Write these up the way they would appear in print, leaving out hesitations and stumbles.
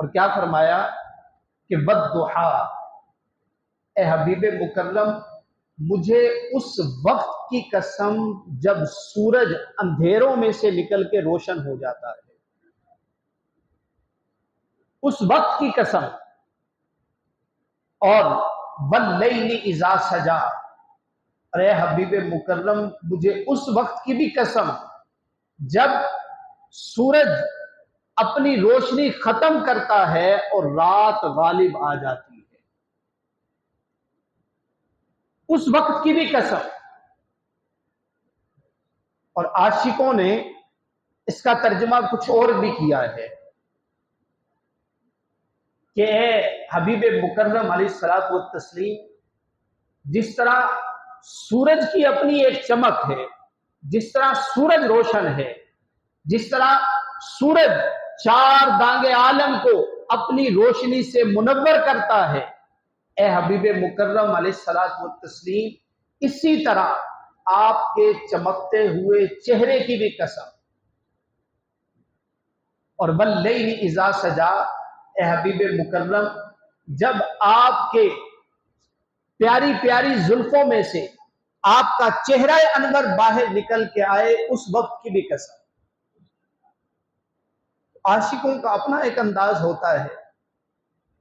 اور کیا فرمایا کہ والضحا، اے حبیب مکرم مجھے اس وقت کی قسم جب سورج اندھیروں میں سے نکل کے روشن ہو جاتا ہے، اس وقت کی قسم، اور واللیل اذا سجا، اے حبیب مکرم مجھے اس وقت کی بھی قسم جب سورج اپنی روشنی ختم کرتا ہے اور رات غالب آ جاتی ہے، اس وقت کی بھی قسم۔ اور عاشقوں نے اس کا ترجمہ کچھ اور بھی کیا ہے کہ اے حبیب مکرم علیہ الصلوۃ والتسلیم، جس طرح سورج کی اپنی ایک چمک ہے، جس طرح سورج روشن ہے، جس طرح سورج چار دانگ عالم کو اپنی روشنی سے منور کرتا ہے، اے حبیب مکرم علیہ الصلوۃ والتسلیم اسی طرح آپ کے چمکتے ہوئے چہرے کی بھی قسم۔ اور واللیل اذا سجا، اے حبیب مکرم جب آپ کے پیاری پیاری زلفوں میں سے آپ کا چہرہ انور باہر نکل کے آئے، اس وقت کی بھی قسم۔ عاشقوں کا اپنا ایک انداز ہوتا ہے،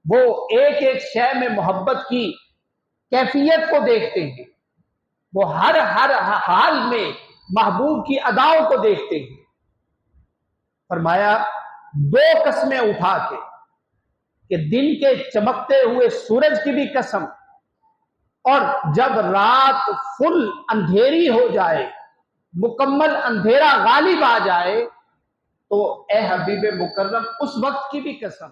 وہ ایک ایک شے میں محبت کی کیفیت کو دیکھتے ہیں، وہ ہر حال میں محبوب کی اداؤں کو دیکھتے ہیں۔ فرمایا دو قسمیں اٹھا کے کہ دن کے چمکتے ہوئے سورج کی بھی قسم، اور جب رات فل اندھیری ہو جائے، مکمل اندھیرا غالب آ جائے، تو اے حبیب مکرم اس وقت کی بھی قسم۔